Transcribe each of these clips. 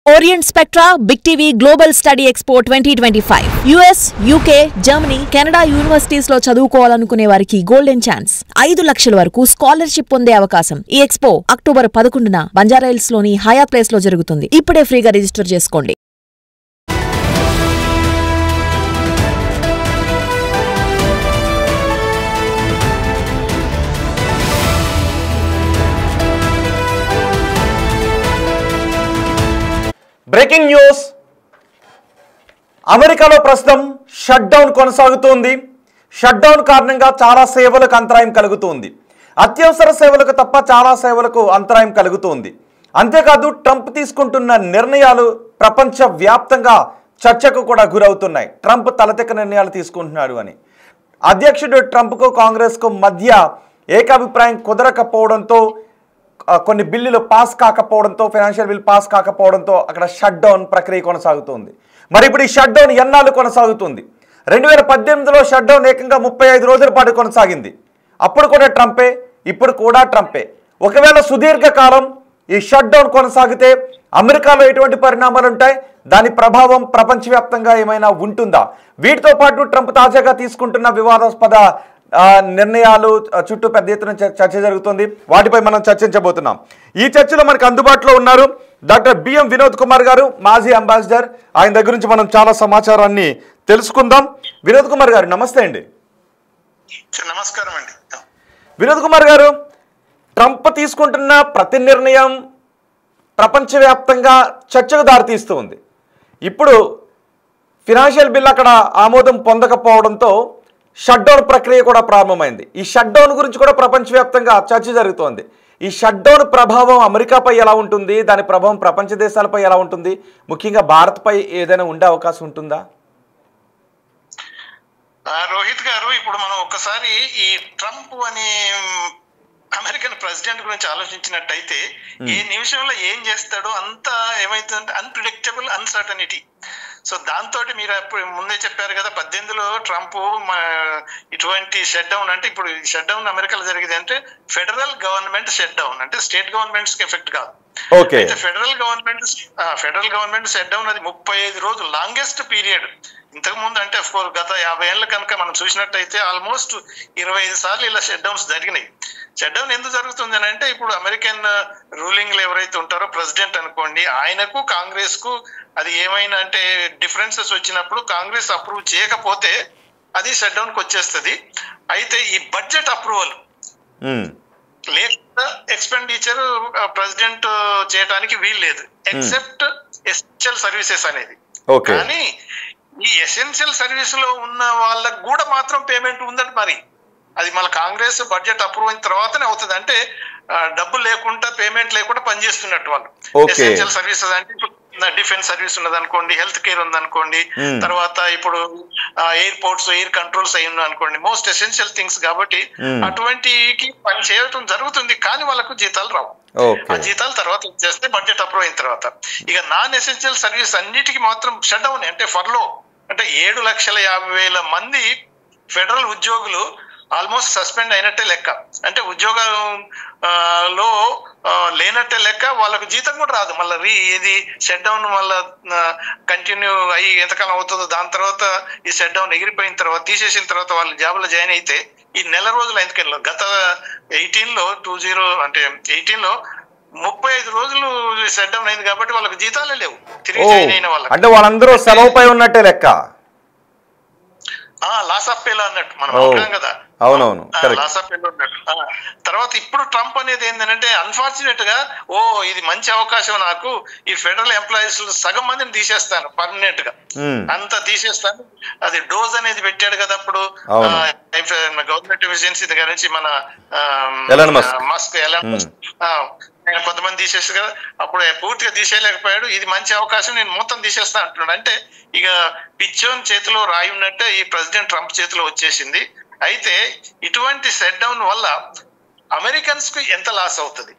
Orient Spectra, Big TV Global Study Expo 2025. US, UK, Germany, Canada universities లో చదువుకోవాలనుకునే వారికి golden chance. 5 లక్షల వరకు scholarship పొందే అవకాశం. ఈ ఎక్స్పో అక్టోబర్ 11న బంజారాహిల్స్ లోని హయాత్ ప్లేస్ లో జరుగుతుంది. ఇప్పుడే ఫ్రీగా రిజిస్టర్ చేసుకోండి. Breaking news. అమెరికాలో ప్రస్తుతం షట్ డౌన్ కొనసాగుతోంది. షట్ డౌన్ కారణంగా చాలా సేవలకు అంతరాయం కలుగుతుంది. అత్యవసర సేవలకు తప్ప చాలా సేవలకు అంతరాయం కలుగుతుంది. అంతేకాదు ట్రంప్ తీసుకుంటున్న నిర్ణయాలు ప్రపంచ వ్యాప్తంగా చర్చకు కూడా గురవుతున్నాయి. ట్రంప్ తలతెక్క నిర్ణయాలు తీసుకుంటున్నాడు అని. అధ్యక్షుడు ట్రంప్కు కాంగ్రెస్కు మధ్య ఏకాభిప్రాయం కుదరకపోవడంతో కొన్ని బిల్లులు పాస్ కాకపోవడంతో, ఫైనాన్షియల్ బిల్ పాస్ కాకపోవడంతో అక్కడ షట్ డౌన్ ప్రక్రియ కొనసాగుతుంది. మరి ఇప్పుడు ఈ షట్ డౌన్ ఎన్నాళ్ళు కొనసాగుతుంది? 2018లో షట్ డౌన్ ఏకంగా 35 రోజుల పాటు కొనసాగింది. అప్పుడు కూడా ట్రంపే, ఇప్పుడు కూడా ట్రంపే. ఒకవేళ సుదీర్ఘకాలం ఈ షట్ డౌన్ కొనసాగితే అమెరికాలో ఎటువంటి పరిణామాలు ఉంటాయి? దాని ప్రభావం ప్రపంచవ్యాప్తంగా ఏమైనా ఉంటుందా? వీటితో పాటు ట్రంప్ తాజాగా తీసుకుంటున్న వివాదాస్పద నిర్ణయాలు చుట్టూ పెద్ద ఎత్తున చర్చ జరుగుతుంది. వాటిపై మనం చర్చించబోతున్నాం. ఈ చర్చలో మనకు అందుబాటులో ఉన్నారు డాక్టర్ బిఎం వినోద్ కుమార్ గారు, మాజీ అంబాసిడర్. ఆయన దగ్గర నుంచి మనం చాలా సమాచారాన్ని తెలుసుకుందాం. వినోద్ కుమార్ గారు నమస్తే అండి. నమస్కారం అండి. వినోద్ కుమార్ గారు, ట్రంప్ తీసుకుంటున్న ప్రతి నిర్ణయం ప్రపంచవ్యాప్తంగా చర్చకు దారితీస్తూ ఉంది. ఇప్పుడు ఫినాన్షియల్ బిల్ అక్కడ ఆమోదం పొందకపోవడంతో షట్ డౌన్ ప్రక్రియ కూడా ప్రారంభమైంది. ఈ షట్ డౌన్ గురించి కూడా ప్రపంచవ్యాప్తంగా చర్చ జరుగుతోంది. ఈ షట్ డౌన్ ప్రభావం అమెరికాపై ఎలా ఉంటుంది? దాని ప్రభావం ప్రపంచ దేశాలపై ఎలా ఉంటుంది? ముఖ్యంగా భారత్పై ఏదైనా ఉండే అవకాశం ఉంటుందా? రోహిత్ గారు, ఇప్పుడు మనం ఒక్కసారి ఈ ట్రంప్ అనే అమెరికన్ ప్రెసిడెంట్ గురించి ఆలోచించినట్టయితే ఏ నిమిషంలో ఏం చేస్తాడో అంతా ఏమైతుందంటే అన్ప్రిడిక్టబుల్, అన్సర్టనిటీ. సో దాంతో మీరు అప్పుడు ముందే చెప్పారు కదా, 18లో ట్రంప్ ఇటువంటి షట్ డౌన్ అంటే, ఇప్పుడు షట్ డౌన్ అమెరికాలో జరిగేది అంటే ఫెడరల్ గవర్నమెంట్ షట్ డౌన్, అంటే స్టేట్ గవర్నమెంట్స్ కి ఎఫెక్ట్ కాదు. అయితే ఫెడరల్ గవర్నమెంట్ షట్ డౌన్ అది 35 రోజులు, లాంగెస్ట్ పీరియడ్. ఇంతకు ముందు అంటే గత 50 ఏళ్ళ కనుక మనం చూసినట్టయితే ఆల్మోస్ట్ 25 సార్లు ఇలా షట్ డౌన్స్ జరిగినాయి. షట్ డౌన్ ఎందుకు జరుగుతుంది అని అంటే, ఇప్పుడు అమెరికన్ రూలింగ్ లో ఎవరైతే ఉంటారో ప్రెసిడెంట్ అనుకోండి, ఆయనకు కాంగ్రెస్ కు అది ఏమైనా అంటే డిఫరెన్సెస్ వచ్చినప్పుడు కాంగ్రెస్ అప్రూవ్ చేయకపోతే అది షట్ డౌన్ కి వచ్చేస్తుంది. అయితే ఈ బడ్జెట్ అప్రూవల్ లేకుండా ఎక్స్పెండిచర్ ప్రెసిడెంట్ చేయడానికి వీలు లేదు, ఎక్సెప్ట్ ఎసెన్షియల్ సర్వీసెస్ అనేది. కానీ ఈ ఎసెన్షియల్ సర్వీస్ లో ఉన్న వాళ్ళకు కూడా మాత్రం పేమెంట్ ఉందండి. మరి అది మళ్ళీ కాంగ్రెస్ బడ్జెట్ అప్రూవ్ అయిన తర్వాతనే అవుతుంది. అంటే డబ్బులు లేకుండా, పేమెంట్ లేకుండా పనిచేస్తున్నట్టు వాళ్ళు. ఎసెన్షియల్ సర్వీసెస్ అంటే ఇప్పుడు డిఫెన్స్ సర్వీస్ ఉన్నది అనుకోండి, హెల్త్ కేర్ ఉందనుకోండి, తర్వాత ఇప్పుడు ఎయిర్పోర్ట్స్, ఎయిర్ కంట్రోల్స్ అయి అనుకోండి, మోస్ట్ ఎసెన్షియల్ థింగ్స్ కాబట్టి అటువంటికి పని చేయడం జరుగుతుంది. కానీ వాళ్ళకు జీతాలు రావు. ఆ జీతాలు తర్వాత వచ్చేస్తే బడ్జెట్ అప్రూవ్ అయిన తర్వాత. ఇక నాన్ ఎసెన్షియల్ సర్వీస్ అన్నిటికీ మాత్రం షట్ డౌన్, అంటే ఫర్లో, అంటే 7,50,000 మంది ఫెడరల్ ఉద్యోగులు ఆల్మోస్ట్ సస్పెండ్ అయినట్టే లెక్క. అంటే ఉద్యోగంలో లేనట్టే లెక్క. వాళ్ళకు జీతం కూడా రాదు. మళ్ళీ ఇది షట్ డౌన్ మళ్ళీ కంటిన్యూ అయ్యి ఎంతకాలం అవుతుందో, దాని తర్వాత ఈ షట్ డౌన్ ఎగిరిపోయిన తర్వాత, తీసేసిన తర్వాత వాళ్ళు జాబ్లో జాయిన్ అయితే ఈ నెల రోజులు ఎందుకని గత 18లో 35 రోజులు షట్ డౌన్ అయింది కాబట్టి వాళ్ళకి జీతాలే లేవు. తిరిగి జాయిన్ అయిన వాళ్ళకి అంటే వాళ్ళందరూ సెలవుపై ఉన్నట్టే లెక్క, లాస్ ఆఫ్ పేలో అన్నట్టు మనం అనుకున్నాం కదా. అవునవును, లాస్ ఆఫ్ పేలో అన్నట్టు. తర్వాత ఇప్పుడు ట్రంప్ అనేది ఏంటంటే, అన్ఫార్చునేట్ గా ఇది మంచి అవకాశం నాకు, ఈ ఫెడరల్ ఎంప్లాయీస్ సగం మందిని తీసేస్తాను పర్మనెంట్ గా, అంతా తీసేస్తాను. అది డోజ్ అనేది పెట్టాడు కదా అప్పుడు గవర్నమెంట్ ఎఫిషియన్సీ దగ్గర నుంచి మన మస్క్ కొంతమంది తీసేస్తారు కదా, అప్పుడు పూర్తిగా తీసేయలేకపోయాడు. ఇది మంచి అవకాశం, నేను మొత్తం తీసేస్తా అంటున్నాడు. అంటే ఇక పిచ్చోన్ చేతిలో రాయి ఉన్నట్టే ఈ ప్రెసిడెంట్ ట్రంప్ చేతిలో వచ్చేసింది. అయితే ఇటువంటి షట్ డౌన్ వల్ల అమెరికన్స్ కు ఎంత లాస్ అవుతుంది,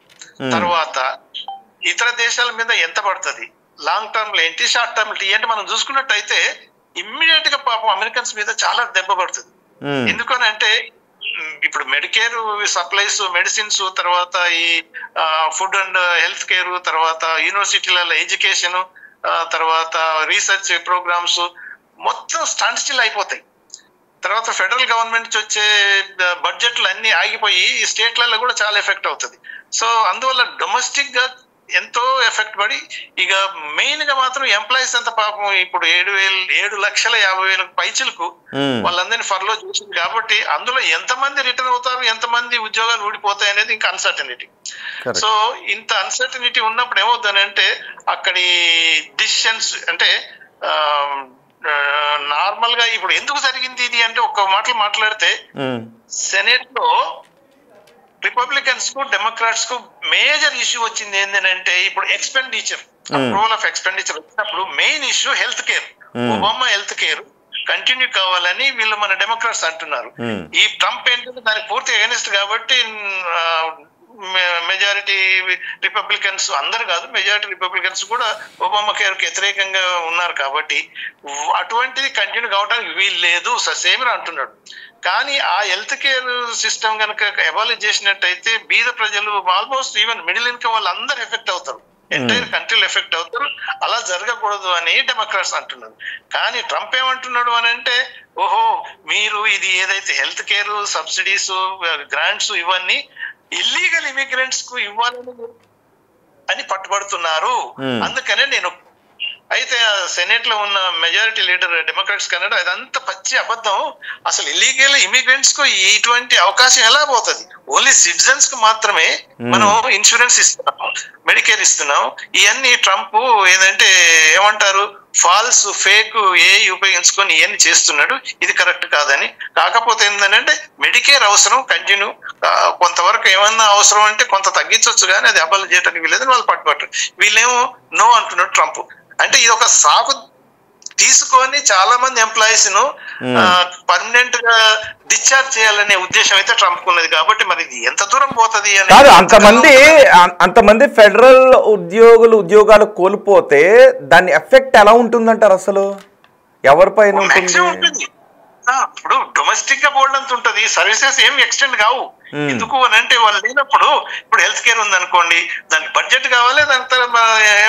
తర్వాత ఇతర దేశాల మీద ఎంత పడుతుంది, లాంగ్ టర్మ్ లో ఏంటి, షార్ట్ టర్మ్ ఏంటి మనం చూసుకున్నట్టయితే ఇమ్మీడియట్ గా పాపం అమెరికన్స్ మీద చాలా దెబ్బ పడుతుంది. ఎందుకనంటే ఇప్పుడు మెడికేర్ సప్లైస్, మెడిసిన్స్, తర్వాత ఈ ఫుడ్ అండ్ హెల్త్ కేర్, తర్వాత యూనివర్సిటీలలో ఎడ్యుకేషన్, తర్వాత రీసెర్చ్ ప్రోగ్రామ్స్ మొత్తం స్టాండ్ స్టిల్ అయిపోతాయి. తర్వాత ఫెడరల్ గవర్నమెంట్ నుంచి వచ్చే బడ్జెట్లు అన్ని ఆగిపోయి ఈ స్టేట్లలో కూడా చాలా ఎఫెక్ట్ అవుతుంది. సో అందువల్ల డొమెస్టిక్ గా ఎంతో ఎఫెక్ట్ పడి, ఇక మెయిన్ గా మాత్రం ఎంప్లాయీస్ అంత పాపం ఇప్పుడు 7,50,000 పైచులకు వాళ్ళందరినీ ఫర్లో చేసింది కాబట్టి అందులో ఎంతమంది రిటర్న్ అవుతారు, ఎంతమంది ఉద్యోగాలు ఊడిపోతాయి అనేది ఇంకా అన్సర్టనిటీ. సో ఇంత అన్సర్టనిటీ ఉన్నప్పుడు ఏమవుతుందని అంటే అక్కడి డిసిషన్స్ అంటే నార్మల్ గా ఇప్పుడు ఎందుకు జరిగింది ఇది అంటే ఒక్క మాటలు మాట్లాడితే సెనేట్ లో రిపబ్లికన్స్ కు డెమోక్రాట్స్ కు మేజర్ ఇష్యూ వచ్చింది ఏంటంటే ఇప్పుడు ఎక్స్పెండిచర్, అప్రూవల్ ఆఫ్ ఎక్స్పెండిచర్ వచ్చినప్పుడు main issue health care. Obama health care continue కావాలని వీళ్ళు మన డెమోక్రాట్స్ అంటున్నారు. ఈ ట్రంప్ ఏంటంటే దానికి పూర్తి అగెనిస్ట్ కాబట్టి మెజారిటీ రిపబ్లికన్స్, అందరు కాదు మెజారిటీ రిపబ్లికన్స్ కూడా ఒబామా కేర్ కి వ్యతిరేకంగా ఉన్నారు కాబట్టి అటువంటిది కంటిన్యూ కావడానికి వీలు లేదు సేమ్ అంటున్నాడు. కానీ ఆ హెల్త్ కేర్ సిస్టమ్ కనుక అబాలిష్ చేసినట్టయితే బీద ప్రజలు ఆల్మోస్ట్ ఈవెన్ మిడిల్ ఇన్కమ్ వాళ్ళు అందరు ఎఫెక్ట్ అవుతారు, ఎంటైర్ కంట్రీలో ఎఫెక్ట్ అవుతారు. అలా జరగకూడదు అని డెమోక్రాట్స్ అంటున్నారు. కానీ ట్రంప్ ఏమంటున్నాడు అని అంటే ఓహో మీరు ఇది ఏదైతే హెల్త్ కేర్ సబ్సిడీస్ గ్రాంట్స్ ఇవన్నీ ఇల్లీగల్ ఇమిగ్రెంట్స్ కు ఇవ్వాలని అని పట్టుబడుతున్నారు. అందుకనే నేను అయితే సెనేట్ లో ఉన్న మెజారిటీ లీడర్ డెమోక్రాట్స్ కన్నాడు అదంతా పచ్చి అబద్ధం, అసలు ఇల్లీగల్ ఇమిగ్రెంట్స్ కు ఇటువంటి అవకాశం ఎలా పోతుంది, ఓన్లీ సిటిజన్స్ కు మాత్రమే మనం ఇన్సూరెన్స్ ఇస్తున్నాం, మెడికేర్ ఇస్తున్నాం. ఇవన్నీ ట్రంప్ ఏదంటే ఏమంటారు ఫాల్స్ ఫేక్ ఉపయోగించుకొని ఇవన్నీ చేస్తున్నాడు, ఇది కరెక్ట్ కాదని. కాకపోతే ఏంటంటే మెడికేర్ అవసరం కంటిన్యూ, కొంతవరకు ఏమన్నా అవసరం అంటే కొంత తగ్గించవచ్చు కానీ అది అమలు చేయడానికి వీలేదని వాళ్ళు పట్టుబట్టారు. వీళ్ళేమో నో అంటున్నాడు ట్రంప్. అంటే ఇది ఒక సాకు తీసుకొని చాలా మంది ఎంప్లాయీస్ ను పర్మనెంట్ గా డిశ్చార్జ్ చేయాలనే ఉద్దేశం అయితే ట్రంప్ ఉన్నది. కాబట్టి మరి ఇది ఎంత దూరం పోతుంది అని అంతమంది ఫెడరల్ ఉద్యోగాలు కోల్పోతే దాని ఎఫెక్ట్ ఎలా ఉంటుందంటారు, అసలు ఎవరిపైన ఉంటుంది? ఇప్పుడు డొమెస్టిక్ గా బోర్డు అంత ఉంటది, సర్వీసెస్ ఏం ఎక్స్టెండ్ కావు. ఎందుకు అని అంటే వాళ్ళు లేనప్పుడు ఇప్పుడు హెల్త్ కేర్ ఉంది అనుకోండి, దానికి బడ్జెట్ కావాలి, దానికి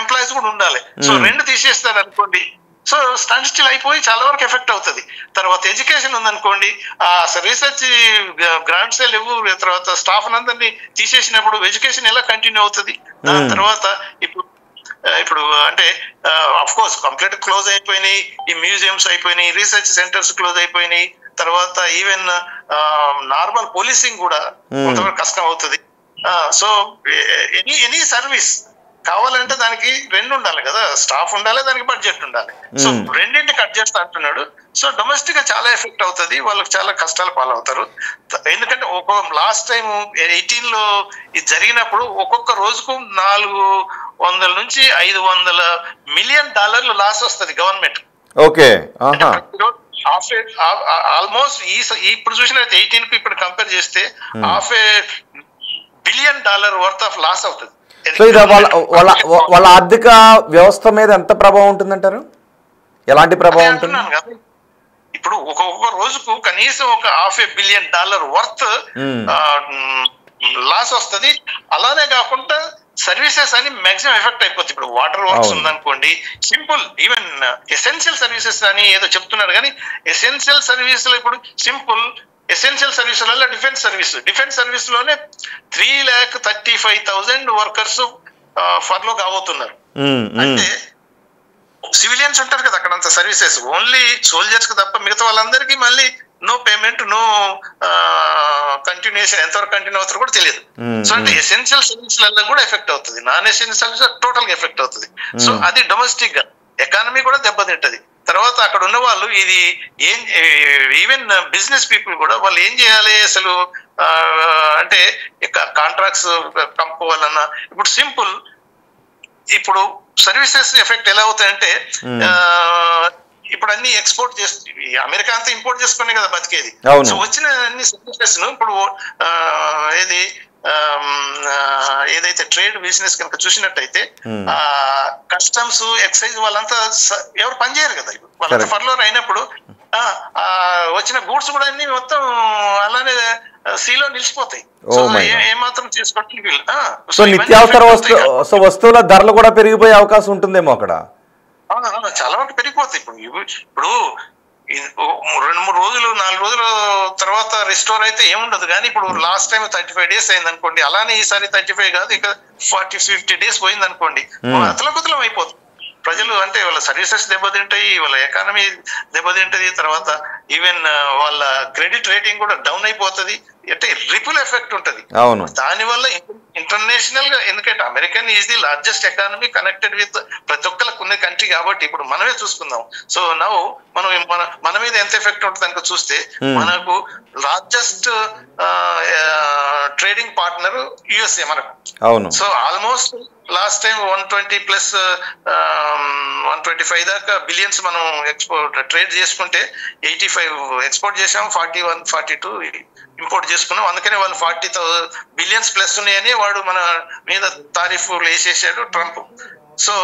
ఎంప్లాయీస్ కూడా ఉండాలి. సో రెండు తీసేస్తారు అనుకోండి, సో స్టాండ్ స్టిల్ అయిపోయి చాలా వరకు ఎఫెక్ట్ అవుతుంది. తర్వాత ఎడ్యుకేషన్ ఉందనుకోండి, ఆ రీసెర్చ్ గ్రాంట్స్ లేవు, తర్వాత స్టాఫ్ అందరినీ తీసేసినప్పుడు ఎడ్యుకేషన్ ఎలా కంటిన్యూ అవుతుంది. దాని తర్వాత ఇప్పుడు అంటే అఫ్ కోర్స్ కంప్లీట్ క్లోజ్ అయిపోయినాయి, ఈ మ్యూజియంస్ అయిపోయినాయి, రీసెర్చ్ సెంటర్స్ క్లోజ్ అయిపోయినాయి. తర్వాత ఈవెన్ నార్మల్ పోలీసింగ్ కూడా కొంతవరకు కష్టం అవుతుంది. సో ఎనీ సర్వీస్ కావాలంటే దానికి రెండు ఉండాలి కదా, స్టాఫ్ ఉండాలి, దానికి బడ్జెట్ ఉండాలి. సో రెండింటికి అడ్జస్ట్ అంటున్నాడు. సో డొమెస్టిక్ గా చాలా ఎఫెక్ట్ అవుతుంది, వాళ్ళకి చాలా కష్టాలు పాలవుతారు. ఎందుకంటే లాస్ట్ టైం 18 లో ఇది జరిగినప్పుడు ఒక్కొక్క రోజుకు $400 నుంచి $500 మిలియన్ లాస్ వస్తుంది గవర్నమెంట్. ఓకే, ఆల్మోస్ట్ ఇప్పుడు చూసినట్టు 18 కు ఇప్పుడు కంపేర్ చేస్తే $500 బిలియన్ వర్త్ ఆఫ్ లాస్ అవుతుంది. సో ఇది వాళ్ళ ఆర్థిక వ్యవస్థ మీద ఎంత ప్రభావం ఉంటుందంటారు, ఎలాంటి ప్రభావం ఉంటుంది? ఇప్పుడు ఒక్కొక్క రోజుకు కనీసం ఒక $500 బిలియన్ వర్త్ లాస్ వస్తుంది. అలానే కాకుండా సర్వీసెస్ అని మాక్సిమం ఎఫెక్ట్ అయిపోతుంది. ఇప్పుడు వాటర్ వర్క్స్ ఉందనుకోండి, సింపుల్ ఈవెన్ ఎసెన్షియల్ సర్వీసెస్ అని ఏదో చెప్తున్నారు కానీ ఎసెన్షియల్ సర్వీస్ లో ఇప్పుడు సింపుల్ ఎసెన్షియల్ సర్వీసులలో డిఫెన్స్ సర్వీస్ లోనే 3,35,000 వర్కర్స్ ఫర్లో కాబోతున్నారు. అంటే సివిలియన్స్ ఉంటారు కదా అక్కడంత సర్వీసెస్, ఓన్లీ సోల్జర్స్ కి తప్ప మిగతా వాళ్ళందరికీ మళ్ళీ నో పేమెంట్, నో కంటిన్యూషన్, ఎంతవరకు కంటిన్యూ అవుతారో కూడా తెలియదు. సో అంటే ఎసెన్షియల్ సర్వీస్లలో కూడా ఎఫెక్ట్ అవుతుంది, నాన్ ఎసెన్షియల్ సర్వీస్ టోటల్ గా ఎఫెక్ట్ అవుతుంది. సో అది డొమెస్టిక్ గా ఎకానమీ కూడా దెబ్బతింటది. తర్వాత అక్కడ ఉన్న వాళ్ళు ఇది ఏం ఈవెన్ బిజినెస్ పీపుల్ కూడా వాళ్ళు ఏం చేయాలి అసలు అంటే కాంట్రాక్ట్స్ కమ్ముకోవాలన్నా ఇప్పుడు సింపుల్ ఇప్పుడు సర్వీసెస్ ఎఫెక్ట్ ఎలా అవుతాయంటే ఇప్పుడు అన్ని ఎక్స్పోర్ట్ చేస్తుంది, అమెరికా అంతా ఇంపోర్ట్ చేసుకునే కదా బతికేది. సో వచ్చిన అన్ని సర్వీసెస్ ను ఇప్పుడు ఏదైతే ట్రేడ్ బిజినెస్ కనుక చూసినట్టయితే కస్టమ్స్ ఎక్సైజ్ వాళ్ళంతా ఎవరు పనిచేయరు కదా, వాళ్ళంతా ఫర్లోర్ అయినప్పుడు వచ్చిన గూడ్స్ కూడా అన్ని మొత్తం అలానే సీలో నిలిచిపోతాయి. ఏమాత్రం చేసుకోవడానికి వీళ్ళు. సో నిత్యావసర వస్తువుల ధరలు కూడా పెరిగిపోయే అవకాశం ఉంటుందేమో అక్కడ. చాలా వరకు పెరిగిపోతాయి. ఇప్పుడు 2-3 రోజులు 4 రోజుల తర్వాత రిస్టోర్ అయితే ఏముండదు. కానీ ఇప్పుడు లాస్ట్ టైం 35 days అయింది అనుకోండి, అలానే ఈసారి 35 కాదు, ఇక 40-50 days పోయింది అనుకోండి, అతలకుతలం అయిపోతుంది. ప్రజలు అంటే వాళ్ళ సర్వీసెస్ దెబ్బతింటాయి, వాళ్ళ ఎకానమీ దెబ్బతింటది, తర్వాత ఈవెన్ వాళ్ళ క్రెడిట్ రేటింగ్ కూడా డౌన్ అయిపోతుంది. అంటే రిపుల్ ఎఫెక్ట్ ఉంటది. దానివల్ల ఇంటర్నేషనల్ గా, ఎందుకంటే American is the largest economy connected with ప్రతి ఒక్కరికి ఉన్న కంట్రీ కాబట్టి ఇప్పుడు మనమే చూసుకుందాం. సో నౌ మన మీద ఎంత ఎఫెక్ట్ ఉంటుంది కనుక చూస్తే, మనకు లార్జెస్ట్ ట్రేడింగ్ పార్ట్నర్ యుఎస్ఏ మనకు. సో ఆల్మోస్ట్ లాస్ట్ టైం 125 దాకా బిలియన్స్ మనం ట్రేడ్ చేసుకుంటే 85 ఎక్స్పోర్ట్ చేసాం, 41-42 ఇంపోర్ట్ చేసుకున్నాం. అందుకనే వాళ్ళు 40 billions ప్లస్ ఉన్నాయని వాడు మన మీద తారీఫ్లు వేసేసాడు ట్రంప్. సో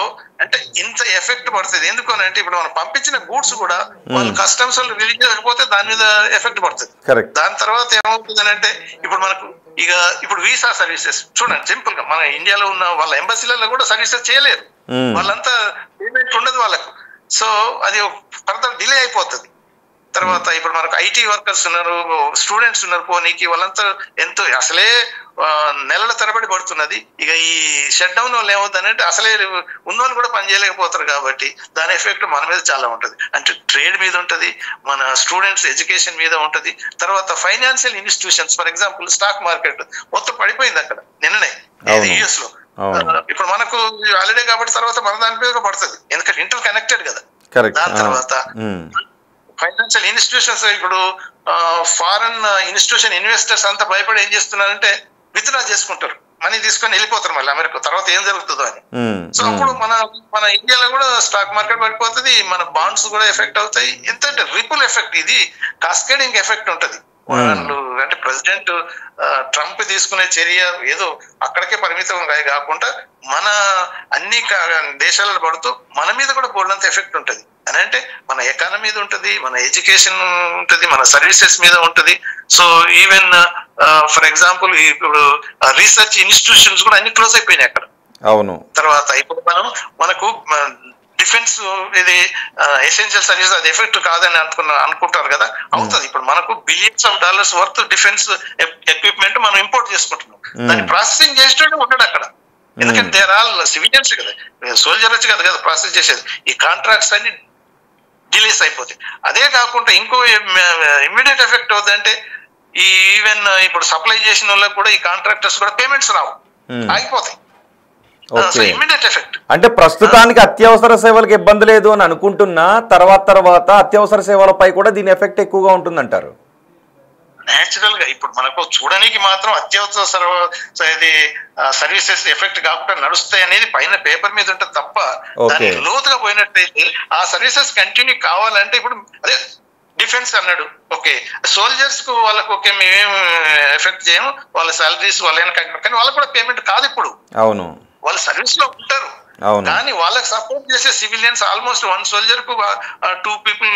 అంటే ఇంత ఎఫెక్ట్ పడుతుంది. ఎందుకు అని అంటే ఇప్పుడు మనం పంపించిన గూడ్స్ కూడా వాళ్ళు కస్టమ్స్ వాళ్ళు రిలీజ్ చేయకపోతే దాని మీద ఎఫెక్ట్ పడుతుంది. దాని తర్వాత ఏమవుతుంది అని అంటే ఇప్పుడు వీసా సర్వీసెస్ చూడండి, సింపుల్ గా మన ఇండియాలో ఉన్న వాళ్ళ ఎంబసీలలో కూడా సర్వీసెస్ చేయలేరు. వాళ్ళంతా పేమెంట్ ఉండదు వాళ్ళకు. సో అది ఫర్దర్ డిలే అయిపోతుంది. తర్వాత ఇప్పుడు మనకు ఐటీ వర్కర్స్ ఉన్నారు, స్టూడెంట్స్ ఉన్నారు, పోనీకి వాళ్ళంతా ఎంతో అసలే నెలల తరబడి పడుతున్నది. ఇక ఈ షట్ డౌన్ వల్ల ఏమవుతుందంటే అసలే ఉన్న వాళ్ళు కూడా పని చేయలేకపోతారు. కాబట్టి దాని ఎఫెక్ట్ మన మీద చాలా ఉంటుంది. అంటే ట్రేడ్ మీద ఉంటుంది, మన స్టూడెంట్స్ ఎడ్యుకేషన్ మీద ఉంటుంది. తర్వాత financial institutions, for example stock market మొత్తం పడిపోయింది అక్కడ నిన్ననే యుఎస్ లో. ఇప్పుడు మనకు హాలిడే కాబట్టి తర్వాత మన దాని మీద పడుతుంది, ఎందుకంటే ఇంటర్ కనెక్టెడ్ కదా. దాని తర్వాత ఫైనాన్షియల్ ఇన్స్టిట్యూషన్స్, ఇప్పుడు ఫారెన్ ఇన్స్టిట్యూషన్ ఇన్వెస్టర్స్ అంతా భయపడి ఏం చేస్తున్నారంటే విత్డ్రా చేసుకుంటారు, మనీ తీసుకొని వెళ్ళిపోతారు మళ్ళీ అమెరికా. తర్వాత ఏం జరుగుతుందో అని. సో అప్పుడు మన ఇండియాలో కూడా స్టాక్ మార్కెట్ పడిపోతుంది, మన బాండ్స్ కూడా ఎఫెక్ట్ అవుతాయి. ఎంతంటే రిపుల్ ఎఫెక్ట్, ఇది కాస్కేడింగ్ ఎఫెక్ట్ ఉంటది. వాళ్ళు అంటే ప్రెసిడెంట్ ట్రంప్ తీసుకునే చర్య ఏదో అక్కడికే పరిమితం కాకుండా మన అన్ని దేశాలలో పడుతూ మన మీద కూడా బోల్డంత ఎఫెక్ట్ ఉంటది. అని అంటే మన ఎకానమీ మీద ఉంటది, మన ఎడ్యుకేషన్ ఉంటది, మన సర్వీసెస్ మీద ఉంటది. సో ఈవెన్ ఫర్ ఎగ్జాంపుల్ ఇప్పుడు రీసెర్చ్ ఇన్స్టిట్యూషన్స్ కూడా అన్ని క్లోజ్ అయిపోయినాయి అక్కడ. తర్వాత ఇప్పుడు మనకు డిఫెన్స్ ఇది ఎసెన్షియల్ సర్వీస్, అది ఎఫెక్ట్ కాదని అనుకుంటారు కదా, అవుతుంది. ఇప్పుడు మనకు $billions వర్త్ డిఫెన్స్ ఎక్విప్మెంట్ మనం ఇంపోర్ట్ చేసుకుంటున్నాం. దాన్ని ప్రాసెసింగ్ చేసేటట్టు ఉంటాడు అక్కడ. ఎందుకంటే దేర్ ఆల్ సివిలియన్స్ కదా, సోల్జర్ వచ్చి కదా ప్రాసెస్ చేసేది. ఈ కాంట్రాక్ట్స్ అన్ని డిలేస్ అయిపోతాయి. అదే కాకుండా ఇంకో ఇమ్మీడియట్ ఎఫెక్ట్ అవుతుందంటే ఈవెన్ ఇప్పుడు సప్లై చేసిన వాళ్ళకి కూడా ఈ కాంట్రాక్టర్స్ కూడా పేమెంట్స్ రావు, ఆగిపోతాయి. అంటే ప్రస్తుతానికి అత్యవసర సేవలకు ఇబ్బంది లేదు అని అనుకుంటున్నా, తర్వాత అత్యవసర సేవలపై కూడా దీని ఎఫెక్ట్ ఎక్కువగా ఉంటుందంటారు. నేచురల్ గా ఇప్పుడు మనకు చూడడానికి మాత్రం అత్యవసర సర్వీసెస్ ఎఫెక్ట్ కాకుండా నడుస్తాయి అనేది పైన పేపర్ మీద ఉంటుంది తప్ప, దాన్ని లోతుగా పోయినట్టయితే ఆ సర్వీసెస్ కంటిన్యూ కావాలంటే ఇప్పుడు అదే డిఫెన్స్ అన్నాడు, ఓకే సోల్జర్స్ కు వాళ్ళకు ఓకే మేమేం ఎఫెక్ట్ చేయము, వాళ్ళ సాలరీస్ వాళ్ళైనా కానీ వాళ్ళకు కూడా పేమెంట్ కాదు ఇప్పుడు. అవును, వాళ్ళు సర్వీస్ లో ఉంటారు కానీ వాళ్ళకి సపోర్ట్ చేసే సివిలియన్స్ ఆల్మోస్ట్ 1 soldier కు 2 people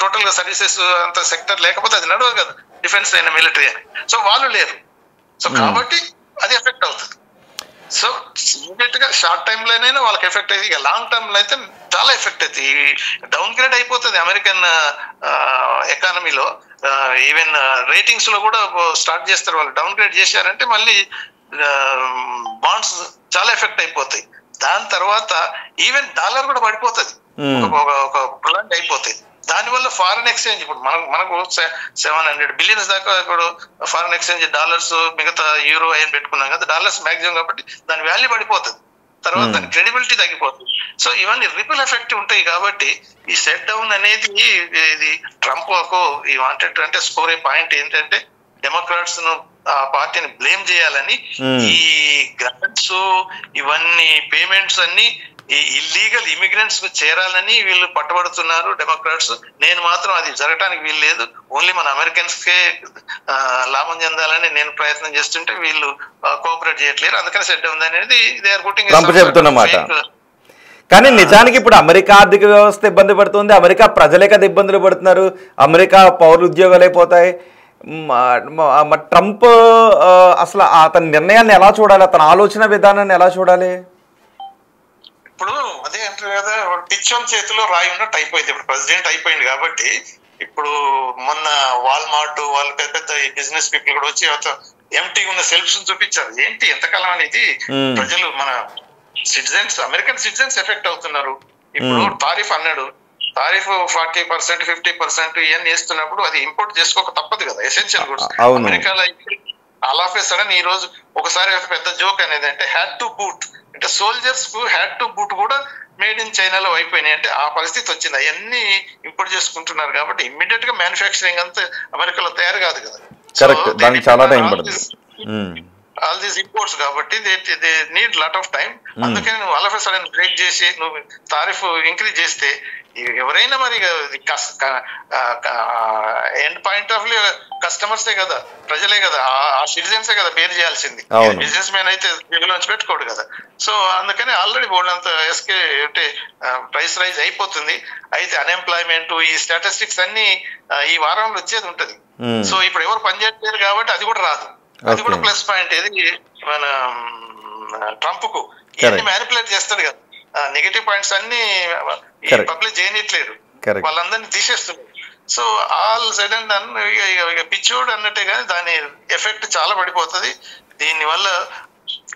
టోటల్ గా సర్వీసెస్ అంత సెక్టర్ లేకపోతే అది నడవదు కదా, డిఫెన్స్ అయినా మిలిటరీ అని. సో వాళ్ళు లేరు. సో కాబట్టి అది ఎఫెక్ట్ అవుతుంది. సో ఇమీడియట్ గా షార్ట్ టైమ్ లోనైనా వాళ్ళకి ఎఫెక్ట్ అయింది. ఇక లాంగ్ టర్మ్ లో అయితే చాలా ఎఫెక్ట్ అవుతుంది. డౌన్ గ్రేడ్ అయిపోతుంది అమెరికన్ ఎకానమీలో. ఈవెన్ రేటింగ్స్ లో కూడా స్టార్ట్ చేస్తారు. వాళ్ళు డౌన్ గ్రేడ్ చేశారంటే మళ్ళీ బాండ్స్ చాలా ఎఫెక్ట్ అయిపోతాయి. దాని తర్వాత ఈవెన్ డాలర్ కూడా పడిపోతుంది, ఒక ప్లాంట్ అయిపోతుంది. దానివల్ల ఫారెన్ ఎక్స్చేంజ్ ఇప్పుడు మనకు 700 billions దాకా ఇప్పుడు ఫారెన్ ఎక్స్చేంజ్ డాలర్స్, మిగతా యూరో ఏం పెట్టుకున్నాం కదా, డాలర్స్ మ్యాక్సిమం కాబట్టి దాని వాల్యూ పడిపోతుంది. తర్వాత దాని క్రెడిబిలిటీ తగ్గిపోతుంది. సో ఇవన్నీ రిపుల్ ఎఫెక్ట్ ఉంటాయి. కాబట్టి ఈ సెట్ డౌన్ అనేది ఇది ట్రంప్ ఈ వాంటెడ్ అంటే స్కోర్ ఏ పాయింట్ ఏంటంటే డెమోక్రాట్స్ ను ఆ పార్టీని బ్లేమ్ చేయాలని, ఈ గ్రాంట్స్ ఇవన్నీ పేమెంట్స్ అన్ని ఈ ఇల్లీగల్ ఇమిగ్రెంట్స్ కు చేరాలని వీళ్ళు పట్టుబడుతున్నారు డెమోక్రాట్స్. నేను మాత్రం అది జరగటానికి వీలు లేదు, ఓన్లీ మన అమెరికన్స్ కే లాభం చెందాలని నేను ప్రయత్నం చేస్తుంటే వీళ్ళు కోఆపరేట్ చేయట్లేరు. అందుకని సెట్ ఉంది అనేది దే ఆర్ పుట్టింగ్ చెప్తున్నమాట. కానీ నిజానికి ఇప్పుడు అమెరికా ఆర్థిక వ్యవస్థ ఇబ్బంది పడుతుంది, అమెరికా ప్రజలే కదా ఇబ్బందులు పడుతున్నారు, అమెరికా పౌరుల ఉద్యోగాలు అయిపోతాయి. ట్రంప్ అసలు అతని నిర్ణయాన్ని ఎలా చూడాలి, అతని ఆలోచన విధానాన్ని ఎలా చూడాలి? ఇప్పుడు అదే అంటారు కదా, పిచ్చోన్ చేతిలో రాయి ఉన్నట్టు అయిపోయింది. ఇప్పుడు ప్రెసిడెంట్ అయిపోయింది కాబట్టి ఇప్పుడు మొన్న వాల్మార్ట్ వాళ్ళు పెద్ద పెద్ద బిజినెస్ పీపుల్ కూడా వచ్చి ఎంటీ ఉన్న సెల్ఫ్స్ చూపించారు. ఏంటి ఎంతకాలం అనేది ప్రజలు మన సిటిజన్స్, అమెరికన్ సిటిజన్స్ ఎఫెక్ట్ అవుతున్నారు. ఇప్పుడు టారిఫ్ అన్నాడు, టారిఫ్ 40%, 50% ఇవన్నీ వేస్తున్నప్పుడు అది ఇంపోర్ట్ చేసుకోక తప్పదు కదా, ఎసెన్షియల్ గుడ్స్. అమెరికాలో ఆల్ ఆఫ్ ఏ సడన్ ఈ రోజు ఒకసారి పెద్ద జోక్ అనేది అంటే హ్యాడ్ టు బూట్ అంటే సోల్జర్స్ కు హ్యాడ్ టు బూట్ కూడా మేడ్ ఇన్ చైనాలో అయిపోయినాయి. అంటే ఆ పరిస్థితి వచ్చింది. అవన్నీ ఇంపోర్ట్ చేసుకుంటున్నారు కాబట్టి ఇమ్మీడియట్ గా మ్యానుఫ్యాక్చరింగ్ అంతా అమెరికాలో తయారు కాదు కదా. ఆల్ దీస్ ఇంపోర్ట్స్ కాబట్టి they need lot of time. అందుకని నువ్వు all of a sudden brake చేసి నువ్వు టారిఫ్ ఇంక్రీజ్ చేస్తే ఎవరైనా మరి ఎండ్ పాయింట్ ఆఫ్ వ్యూ కస్టమర్సే కదా, ప్రజలే కదా, ఆ సిటిజన్సే కదా బేర్ చేయాల్సింది. బిజినెస్ మ్యాన్ అయితే జేబులోంచి పెట్టుకోడు కదా. సో అందుకని ఆల్రెడీ బోర్డు అంత ఎస్కే అంటే ప్రైస్ రైజ్ అయిపోతుంది. అయితే అన్ఎంప్లాయ్మెంట్ ఈ స్టాటిస్టిక్స్ అన్ని ఈ వారంలో వచ్చేది ఉంటది. సో ఇప్పుడు ఎవరు పనిచేయట్లేరు కాబట్టి అది కూడా రాదు. అది కూడా ప్లస్ పాయింట్. ఏది మన ట్రంప్ కు ఇవన్నీ మ్యానిపులేట్ చేస్తాడు కదా, నెగటివ్ పాయింట్స్ అన్ని పబ్లిష్ చేయనిట్లేడు, వాళ్ళందరినీ తీసేస్తున్నారు. సో ఆల్ సడన్ పిచ్చోడు అన్నట్టే కానీ దాని ఎఫెక్ట్ చాలా పడిపోతుంది. దీనివల్ల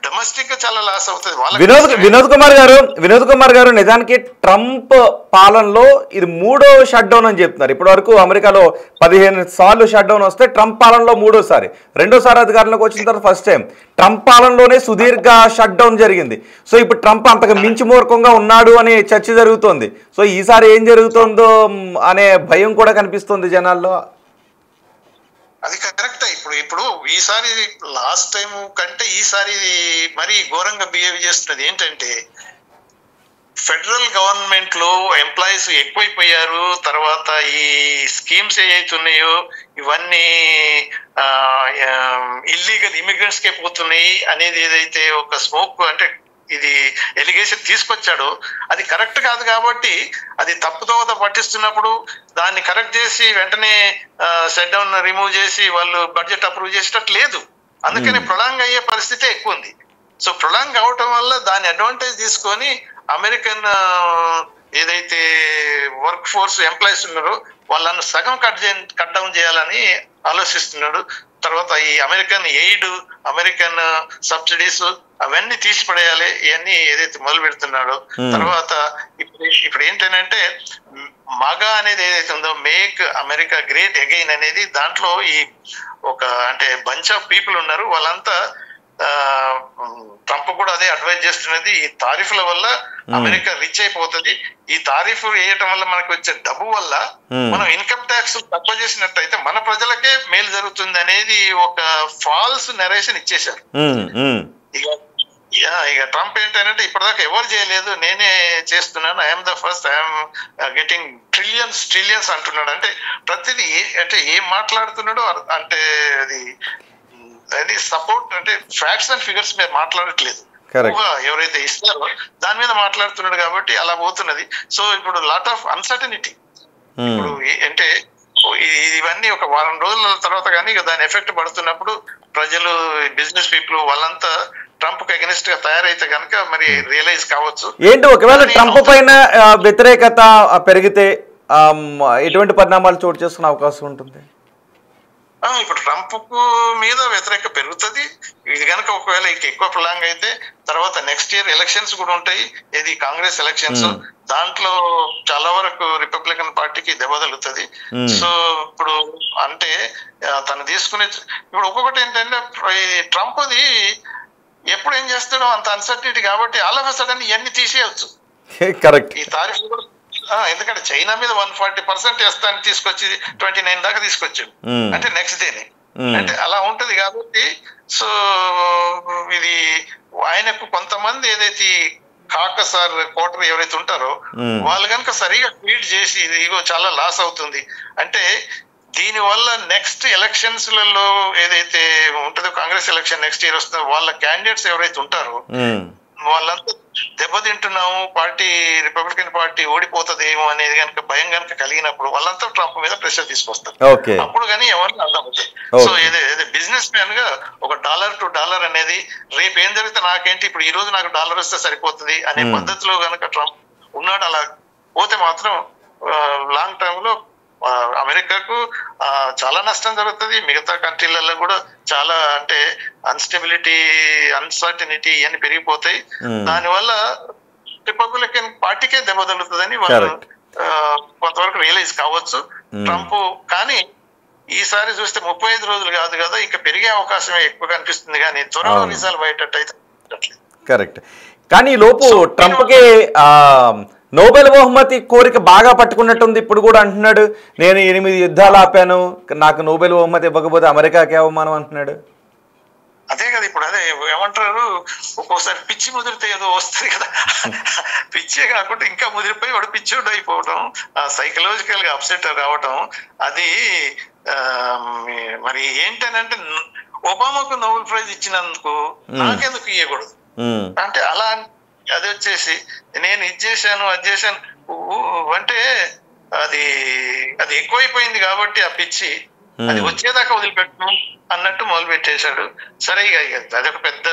డొమెస్టిక్ గా చాలా లాస్ అవుతుంది. వినోద్ కుమార్ గారు నిజానికి ట్రంప్ పాలనలో ఇది 3వ షట్ డౌన్ అని చెప్తున్నారు. ఇప్పటి వరకు అమెరికాలో 15 సార్లు షట్ డౌన్ వస్తే ట్రంప్ పాలనలో 3వసారి, 2వసారి అధికారంలోకి వచ్చిన తర్వాత ఫస్ట్ టైం ట్రంప్ పాలనలోనే సుదీర్ఘ షట్ డౌన్ జరిగింది. సో ఇప్పుడు ట్రంప్ అంతకు మించి మూర్ఖంగా ఉన్నాడు అనే చర్చ జరుగుతోంది. సో ఈసారి ఏం జరుగుతుందో అనే భయం కూడా కనిపిస్తుంది జనాల్లో. అది కరెక్ట్. ఇప్పుడు ఈసారి లాస్ట్ టైం కంటే ఈసారి మరీ ఘోరంగా బిహేవ్ చేస్తున్నది. ఏంటంటే ఫెడరల్ గవర్నమెంట్ లో ఎంప్లాయీస్ ఎక్కువైపోయారు. తర్వాత ఈ స్కీమ్స్ ఏవైతున్నాయో ఇవన్నీ ఇల్లీగల్ ఇమిగ్రెంట్స్ కే పోతున్నాయి అనేది ఏదైతే ఒక స్మోక్ అంటే ఇది ఎలిగేషన్ తీసుకొచ్చాడో అది కరెక్ట్ కాదు. కాబట్టి అది తప్పుదోవ పట్టిస్తున్నప్పుడు దాన్ని కరెక్ట్ చేసి వెంటనే షట్ డౌన్ రిమూవ్ చేసి వాళ్ళు బడ్జెట్ అప్రూవ్ చేసేటట్టు లేదు. అందుకని ప్రొలాంగ్ అయ్యే పరిస్థితి ఎక్కువ ఉంది. సో ప్రొలాంగ్ అవటం వల్ల దాని అడ్వాంటేజ్ తీసుకొని అమెరికన్ ఏదైతే వర్క్ ఫోర్స్ ఎంప్లాయీస్ ఉన్నారో వాళ్ళను సగం కట్ డౌన్ చేయాలని ఆలోచిస్తున్నాడు. తర్వాత ఈ అమెరికన్ ఎయిడ్, అమెరికన్ సబ్సిడీస్ అవన్నీ తీసి పడేయాలి, ఇవన్నీ ఏదైతే మొదలు పెడుతున్నాడో. తర్వాత ఇప్పుడు ఏంటంటే మగా అనేది ఏదైతే ఉందో మేక్ అమెరికా గ్రేట్ అగైన్ అనేది దాంట్లో ఈ ఒక అంటే బంచ్ ఆఫ్ పీపుల్ ఉన్నారు. వాళ్ళంతా ట్రంప్ కూడా అదే అడ్వైజ్ చేస్తున్నది. ఈ తారీఫ్ల వల్ల అమెరికా రిచ్ అయిపోతుంది. ఈ తారీఫ్ వేయటం వల్ల మనకు వచ్చే డబ్బు వల్ల మనం ఇన్కమ్ ట్యాక్స్ తక్కువ చేసినట్టయితే మన ప్రజలకే మేలు జరుగుతుంది అనేది ఒక ఫాల్స్ నెరేషన్ ఇచ్చేశారు. ఇక ట్రంప్ ఏంటంటే ఇప్పటిదాకా ఎవరు చేయలేదు, నేనే చేస్తున్నాను, I'm the first, I'm getting trillions అంటున్నాడు. అంటే ప్రతిదీ అంటే ఏం మాట్లాడుతున్నాడో అంటే అది సపోర్ట్ అంటే ఫ్యాక్ట్స్ అండ్ ఫిగర్స్ మీద మాట్లాడట్లేదు. ఎవరైతే ఇస్తారో దాని మీద మాట్లాడుతున్నాడు కాబట్టి అలా పోతున్నది. సో ఇప్పుడు లాట్ ఆఫ్ అన్సర్టనిటీ. ఇప్పుడు అంటే ఇవన్నీ ఒక వారం రోజుల తర్వాత కానీ దాని ఎఫెక్ట్ పడుతున్నప్పుడు ప్రజలు, బిజినెస్ పీపుల్ వాళ్ళంతా ట్రంప్ కు అగెనిస్ట్ గా తయారైతే కనుక మరి రియలైజ్ కావచ్చు. ఏంటి ఒకవేళ ట్రంప్ పైన వ్యతిరేకత పెరిగితే ఎటువంటి పరిణామాలు చోటు చేసుకునే అవకాశం ఉంటుంది? ఇప్పుడు ట్రంప్ మీద వ్యతిరేకత పెరుగుతుంది. ఇది కనుక ఒకవేళ ఎక్కువ ప్రొలాంగ్ అయితే తర్వాత నెక్స్ట్ ఇయర్ ఎలక్షన్స్ కూడా ఉంటాయి. ఇది కాంగ్రెస్ ఎలక్షన్స్. దాంట్లో చాలా వరకు రిపబ్లికన్ పార్టీకి దెబ్బ తగులుతుంది. సో ఇప్పుడు అంటే తను తీసుకునే ఇప్పుడు ఒక్కొక్కటి ఏంటంటే ట్రంప్ది ఎప్పుడు ఏం చేస్తాడో అంత అన్సర్టనిటీ కాబట్టి ఆల్ ఆఫ్ ఎ సడన్ ఇవన్నీ తీసేయచ్చు. ఈ తారీఫ్ కూడా ఎందుకంటే చైనా మీద 140% వేస్తాను తీసుకొచ్చి 29 దాకా తీసుకొచ్చాడు అంటే నెక్స్ట్ డేనే అంటే అలా ఉంటది. కాబట్టి సో ఇది ఆయనకు కొంతమంది ఏదైతే కాకసార్ కోటరీ ఎవరైతే ఉంటారో వాళ్ళు కనుక సరిగా ట్వీట్ చేసి ఇదిగో చాలా లాస్ అవుతుంది అంటే దీని వల్ల నెక్స్ట్ ఎలక్షన్స్ లలో ఏదైతే ఉంటుందో కాంగ్రెస్ ఎలక్షన్ నెక్స్ట్ ఇయర్ వస్తుందో వాళ్ళ క్యాండిడేట్స్ ఎవరైతే ఉంటారో వాళ్ళంతా దెబ్బతింటున్నాము, రిపబ్లికన్ పార్టీ ఓడిపోతుందేమో అనేది కనుక భయం కనుక కలిగినప్పుడు వాళ్ళంతా ట్రంప్ మీద ప్రెషర్ తీసుకొస్తారు. అప్పుడు కానీ ఎవరిని అర్థమవుతాయి. సో ఏదో బిజినెస్ మ్యాన్ గా ఒక $1 to $1 అనేది రేపు ఏం జరిగితే నాకేంటి, ఇప్పుడు ఈ రోజు నాకు $1 వస్తే సరిపోతుంది అనే పద్ధతిలో కనుక ట్రంప్ ఉన్నాడు. అలా పోతే మాత్రం లాంగ్ టర్మ్ లో అమెరికాకు చాలా నష్టం జరుగుతుంది. మిగతా కంట్రీలలో కూడా చాలా అంటే అన్స్టెబిలిటీ, అన్సర్టనిటీ ఇవన్నీ పెరిగిపోతాయి. దానివల్ల రిపబ్లికన్ పార్టీకే దెబ్బ తగులుతుందని వాళ్ళు కొంతవరకు రియలైజ్ కావచ్చు ట్రంప్. కానీ ఈసారి చూస్తే 35 రోజులు కాదు కదా, ఇంకా పెరిగే అవకాశమే ఎక్కువ కనిపిస్తుంది. కానీ త్వరలో రిజల్వ్ అయ్యేటట్టయితే కరెక్ట్. కానీ లోపు ట్రంప్కి నోబెల్ బహుమతి కోరిక బాగా పట్టుకున్నట్టుంది. ఇప్పుడు కూడా అంటున్నాడు, నేను 8 యుద్ధాలు ఆపాను, నాకు నోబెల్ బహుమతి ఇవ్వకపోతే అమెరికాకి అవమానం అంటున్నాడు. అదే కదా, ఇప్పుడు అదే ఏమంటారు, ఒక్కోసారి పిచ్చి ముదిరితే ఏదో వస్తుంది కదా, పిచ్చే కాకుండా ఇంకా ముదిరిపోయి వాడు పిచ్చోడు అయిపోవడం, సైకలాజికల్ గా అప్సెట్ రావటం. అది మరి ఏంటనంటే ఒబామాకు నోబెల్ ప్రైజ్ ఇచ్చినందుకు నాకెందుకు ఇవ్వకూడదు అంటే అలా అది వచ్చేసి నేను ఇది చేశాను అది చేశాను అంటే అది ఎక్కువైపోయింది కాబట్టి ఆ పిచ్చి అది వచ్చేదాకా వదిలిపెట్టను అన్నట్టు మొదలు పెట్టేశాడు. సరే ఇక అదొక పెద్ద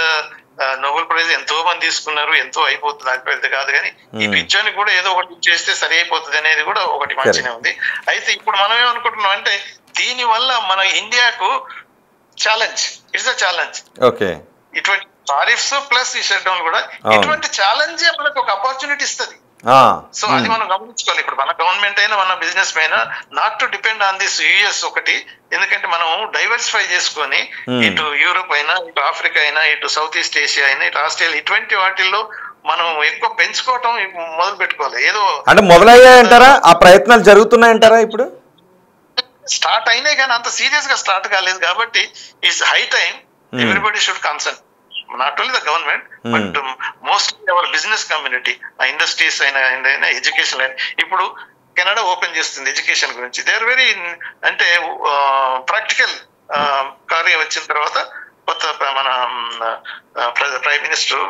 నోబెల్ ప్రైజ్ ఎంతో మంది తీసుకున్నారు, ఎంతో అయిపోతుంది, నాకు పెద్ద కాదు. కానీ ఈ పిచ్చోని కూడా ఏదో ఒకటి చేస్తే సరి అయిపోతుంది అనేది కూడా ఒకటి మంచిగా ఉంది. అయితే ఇప్పుడు మనం ఏమనుకుంటున్నాం అంటే దీని వల్ల మన ఇండియాకు ఛాలెంజ్, ఇట్స్ అ ఛాలెంజ్. ఇటువంటి టారిఫ్స్ ప్లస్ ఈ షట్ డౌన్ కూడా ఇటువంటి ఛాలెంజ్ మనకు ఒక ఆపర్చునిటీ ఇస్తుంది. సో అది మనం గమనించుకోవాలి. ఇప్పుడు మన గవర్నమెంట్ అయినా మన బిజినెస్ అయినా not to depend on this US ఒకటి. ఎందుకంటే మనం డైవర్సిఫై చేసుకొని ఇటు యూరోప్ అయినా, ఇటు ఆఫ్రికా అయినా, ఇటు సౌత్ ఈస్ట్ ఏషియా అయినా, ఇటు ఆస్ట్రేలియా, ఇటువంటి వాటిల్లో మనం ఎక్కువ పెంచుకోవటం మొదలు పెట్టుకోవాలి. ఏదో అంటే మొదలయ్యాయంటారా, ఆ ప్రయత్నాలు జరుగుతున్నాయంటారా? ఇప్పుడు స్టార్ట్ అయినాయి కానీ అంత సీరియస్ గా స్టార్ట్ కాలేదు. కాబట్టి it's high time everybody should concern, not only the government but mostly our business community, industries అయినా, ఎడ్యుకేషన్ అయినా. ఇప్పుడు కెనడా ఓపెన్ చేస్తుంది ఎడ్యుకేషన్ గురించి. దే ఆర్ వెరీ అంటే ప్రాక్టికల్ కార్యం వచ్చిన తర్వాత కొత్త మన prime minister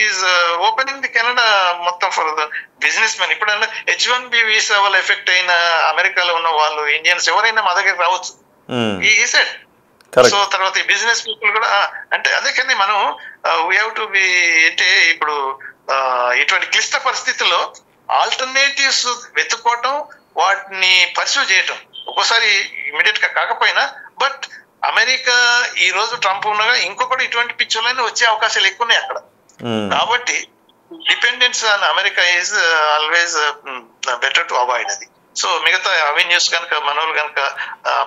is opening the Canada మొత్తం ఫర్ ద బిజినెస్ మెన్. ఇప్పుడు H1B వీసా వల్ల ఎఫెక్ట్ అయిన అమెరికాలో ఉన్న వాళ్ళు ఇండియన్స్ ఎవరైనా మా దగ్గర రావచ్చు ఈ సెట్. సో తర్వాత ఈ బిజినెస్ పీపుల్ కూడా అంటే అదే కానీ మనం వీ హ్యావ్ టు బి అంటే ఇప్పుడు ఇటువంటి క్లిష్ట పరిస్థితుల్లో ఆల్టర్నేటివ్స్ వెతుక్కోవటం, వాటిని పర్సూ చేయటం ఒక్కోసారి ఇమీడియట్ గా కాకపోయినా, బట్ అమెరికా ఈ రోజు ట్రంప్ ఉండగా ఇంకొకటి ఇటువంటి పిక్చర్లైనా వచ్చే అవకాశాలు ఎక్కువ ఉన్నాయి అక్కడ. కాబట్టి dependence on America is always better to avoid అది. సో మిగతా అవెన్యూస్ కనుక మనోళ్ళు కనుక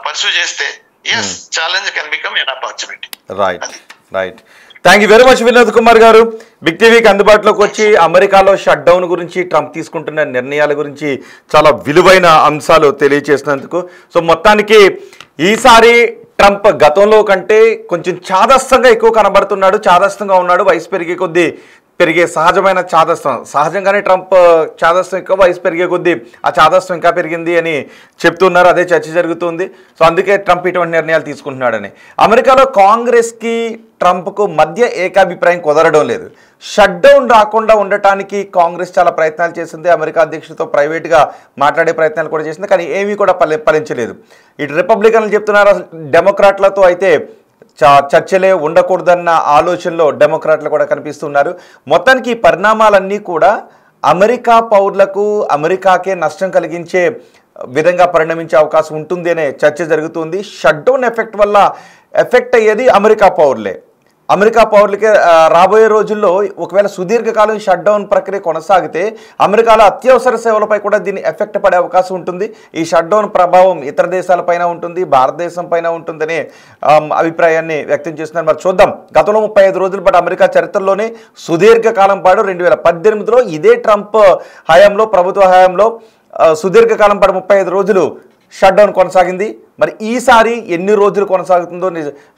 పర్సూ చేస్తే yes, challenge can become an opportunity. Right. Thank you very much Vinod Kumar గారు. బిగ్ టీవీకి అందుబాటులోకి వచ్చి అమెరికాలో షట్ డౌన్ గురించి, ట్రంప్ తీసుకుంటున్న నిర్ణయాల గురించి చాలా విలువైన అంశాలు తెలియజేసినందుకు. సో మొత్తానికి ఈసారి ట్రంప్ గతంలో కంటే కొంచెం చాదస్తంగా ఎక్కువ కనబడుతున్నాడు, చాదస్తంగా ఉన్నాడు. వయసు పెరిగే కొద్దీ పెరిగే సహజమైన చాదస్తం, సహజంగానే ట్రంప్ చాదస్తం ఎక్కువ, వయసు పెరిగే కొద్దీ ఆ చాదస్తం ఇంకా పెరిగింది అని చెప్తున్నారు. అదే చర్చ జరుగుతుంది. సో అందుకే ట్రంప్ ఇటువంటి నిర్ణయాలు తీసుకుంటున్నాడని. అమెరికాలో కాంగ్రెస్కి ట్రంప్కు మధ్య ఏకాభిప్రాయం కుదరడం లేదు. షట్ డౌన్ రాకుండా ఉండటానికి కాంగ్రెస్ చాలా ప్రయత్నాలు చేసింది. అమెరికా అధ్యక్షుడితో ప్రైవేట్గా మాట్లాడే ప్రయత్నాలు కూడా చేసింది, కానీ ఏమీ కూడా ఫలించలేదు. ఇటు రిపబ్లికన్లు చెప్తున్నారు, డెమోక్రాట్లతో అయితే చర్చలే ఉండకూడదన్న ఆలోచనలో డెమోక్రాట్లు కూడా కనిపిస్తున్నారు. మొత్తానికి ఈ పరిణామాలన్నీ కూడా అమెరికా పౌరులకు, అమెరికాకే నష్టం కలిగించే విధంగా పరిణమించే అవకాశం ఉంటుంది అనే చర్చ జరుగుతుంది. షట్ డౌన్ ఎఫెక్ట్ వల్ల ఎఫెక్ట్ అయ్యేది అమెరికా పౌరులే. అమెరికా పౌరులకి రాబోయే రోజుల్లో ఒకవేళ సుదీర్ఘకాలం షట్ డౌన్ ప్రక్రియ కొనసాగితే అమెరికాలో అత్యవసర సేవలపై కూడా దీన్ని ఎఫెక్ట్ పడే అవకాశం ఉంటుంది. ఈ షట్ డౌన్ ప్రభావం ఇతర దేశాలపైన ఉంటుంది, భారతదేశం పైన ఉంటుందనే అభిప్రాయాన్ని వ్యక్తం చేస్తున్నారు. మరి చూద్దాం. గతంలో 35 రోజుల పాటు అమెరికా చరిత్రలోనే సుదీర్ఘకాలం పాటు 2018లో ఇదే ట్రంప్ హయాంలో, ప్రభుత్వ హయాంలో సుదీర్ఘకాలం పాటు 35 రోజులు షట్ డౌన్ కొనసాగింది. మరి ఈసారి ఎన్ని రోజులు కొనసాగుతుందో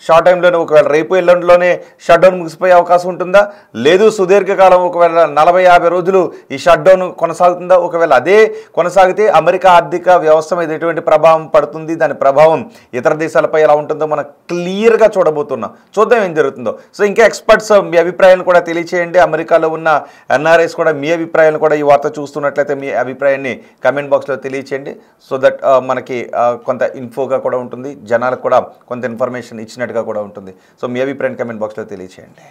షార్ట్ టైంలోనే, ఒకవేళ రేపు ఎల్లుండిలోనే షట్ డౌన్ ముగిసిపోయే అవకాశం ఉంటుందా, లేదు సుదీర్ఘకాలం ఒకవేళ 40-50 రోజులు ఈ షట్ డౌన్ కొనసాగుతుందా, ఒకవేళ అదే కొనసాగితే అమెరికా ఆర్థిక వ్యవస్థ మీద ఎటువంటి ప్రభావం పడుతుంది, దాని ప్రభావం ఇతర దేశాలపై ఎలా ఉంటుందో మనం క్లియర్గా చూడబోతున్నాం. చూద్దాం ఏం జరుగుతుందో. సో ఇంకా ఎక్స్పర్ట్స్ మీ అభిప్రాయాన్ని కూడా తెలియచేయండి. అమెరికాలో ఉన్న ఎన్ఆర్ఐస్ కూడా మీ అభిప్రాయాన్ని కూడా ఈ వార్త చూస్తున్నట్లయితే మీ అభిప్రాయాన్ని కమెంట్ బాక్స్లో తెలియచేయండి. సో దట్ మనకి కొంత ఇన్ఫోగా కూడా ఉంటుంది, జనాలకు కూడా కొంత ఇన్ఫర్మేషన్ ఇచ్చినట్టుగా కూడా ఉంటుంది. సో మీ అభిప్రాయాన్ని కమెంట్ బాక్స్లో తెలియచేయండి.